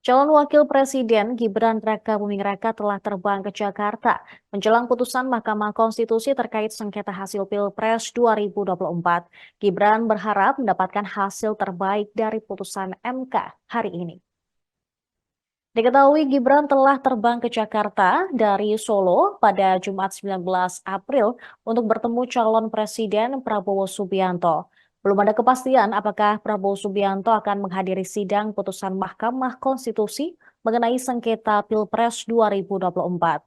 Calon Wakil Presiden Gibran Rakabuming Raka telah terbang ke Jakarta menjelang putusan Mahkamah Konstitusi terkait sengketa hasil Pilpres 2024. Gibran berharap mendapatkan hasil terbaik dari putusan MK hari ini. Diketahui Gibran telah terbang ke Jakarta dari Solo pada Jumat 19 April untuk bertemu calon Presiden Prabowo Subianto. Belum ada kepastian apakah Prabowo Subianto akan menghadiri sidang putusan Mahkamah Konstitusi mengenai sengketa Pilpres 2024.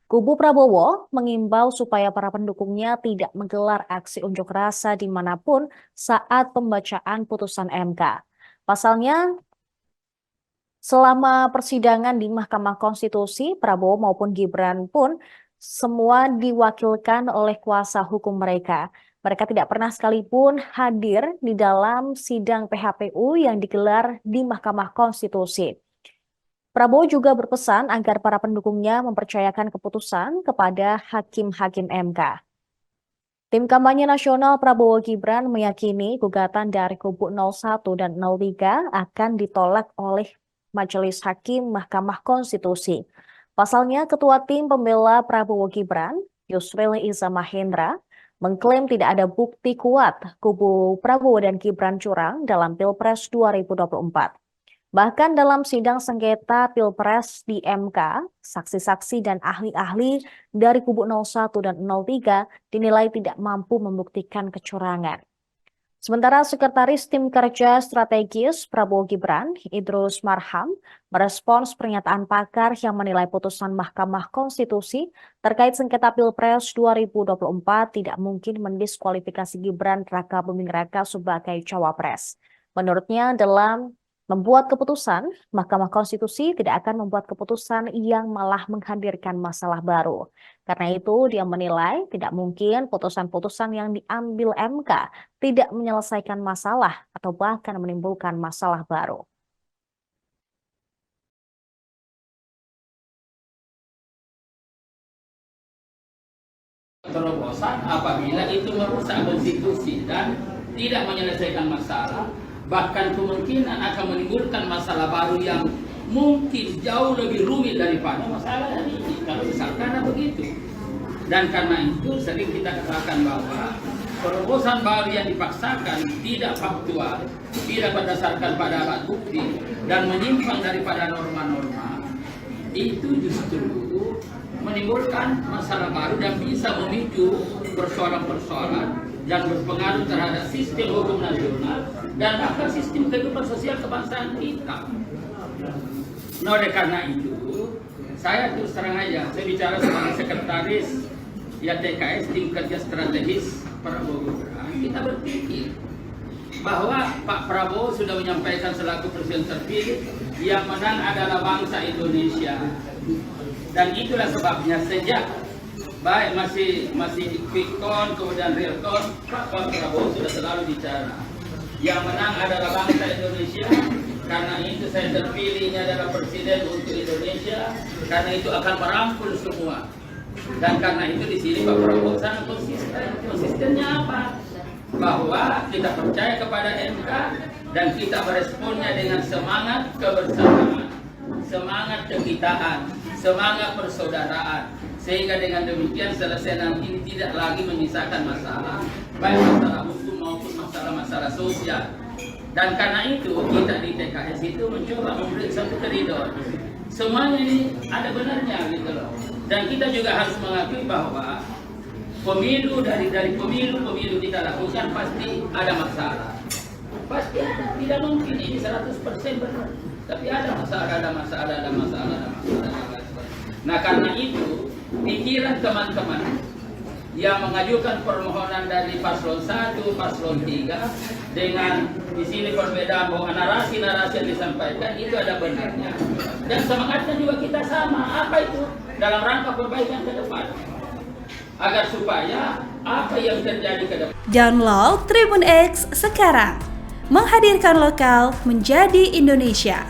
Kubu Prabowo mengimbau supaya para pendukungnya tidak menggelar aksi unjuk rasa dimanapun saat pembacaan putusan MK. Pasalnya, selama persidangan di Mahkamah Konstitusi, Prabowo maupun Gibran pun semua diwakilkan oleh kuasa hukum mereka. Mereka tidak pernah sekalipun hadir di dalam sidang PHPU yang digelar di Mahkamah Konstitusi. Prabowo juga berpesan agar para pendukungnya mempercayakan keputusan kepada hakim-hakim MK. Tim kampanye nasional Prabowo Gibran meyakini gugatan dari kubu 01 dan 03 akan ditolak oleh Majelis Hakim Mahkamah Konstitusi. Pasalnya, Ketua Tim Pembela Prabowo Gibran, Yusril Iza Mahendra, mengklaim tidak ada bukti kuat kubu Prabowo dan Gibran curang dalam Pilpres 2024. Bahkan dalam sidang sengketa Pilpres di MK, saksi-saksi dan ahli-ahli dari kubu 01 dan 03 dinilai tidak mampu membuktikan kecurangan. Sementara Sekretaris Tim Kerja Strategis Prabowo Gibran, Idrus Marham, merespons pernyataan pakar yang menilai putusan Mahkamah Konstitusi terkait sengketa Pilpres 2024 tidak mungkin mendiskualifikasi Gibran Rakabuming Raka sebagai cawapres. Menurutnya, dalam membuat keputusan, Mahkamah Konstitusi tidak akan membuat keputusan yang malah menghadirkan masalah baru. Karena itu, dia menilai tidak mungkin putusan-putusan yang diambil MK tidak menyelesaikan masalah atau bahkan menimbulkan masalah baru. Terobosan apabila itu merusak konstitusi dan tidak menyelesaikan masalah, bahkan kemungkinan akan menimbulkan masalah baru yang mungkin jauh lebih rumit daripada masalah hari ini kalau misalkan begitu. Dan karena itu sering kita katakan bahwa terobosan baru yang dipaksakan tidak faktual, tidak berdasarkan pada alat bukti dan menyimpang daripada norma-norma, itu justru menimbulkan masalah baru dan bisa memicu persoalan-persoalan yang berpengaruh terhadap sistem hukum nasional dan bahkan sistem kehidupan sosial kebangsaan kita. Nah, oleh karena itu, saya terus terang aja, saya bicara sebagai sekretaris ya TKS, Tim Kerja Strategis Prabowo Gibran, kita berpikir bahwa Pak Prabowo sudah menyampaikan selaku presiden terpilih yang menang adalah bangsa Indonesia. Dan itulah sebabnya sejak baik masih quick-count kemudian real-count, Pak Prabowo sudah selalu bicara yang menang adalah bangsa Indonesia. Karena itu saya terpilihnya adalah presiden untuk Indonesia, karena itu akan merangkul semua. Dan karena itu di sini Pak Prabowo sangat konsisten. Konsistennya apa? Bahwa kita percaya kepada MK dan kita meresponnya dengan semangat kebersamaan, semangat kekitaan, semangat persaudaraan, sehingga dengan demikian selesai nanti ini tidak lagi menyisakan masalah, baik masalah hukum maupun masalah-masalah sosial. Dan karena itu kita di TKS itu mencoba memberi satu koridor. Semuanya ini ada benarnya gitu loh. Dan kita juga harus mengakui bahwa pemilu dari pemilu kita lakukan pasti ada masalah. Pasti ada, tidak mungkin ini 100% benar. Tapi ada masalah. Nah, karena itu pikiran teman-teman yang mengajukan permohonan dari paslon 1, paslon 3 dengan di sini perbedaan bahwa narasi-narasi yang disampaikan itu ada benarnya. Dan semangatnya juga kita sama. Apa itu? Dalam rangka perbaikan ke depan. Agar supaya apa yang terjadi ke depan. Download Tribun X sekarang. Menghadirkan lokal menjadi Indonesia.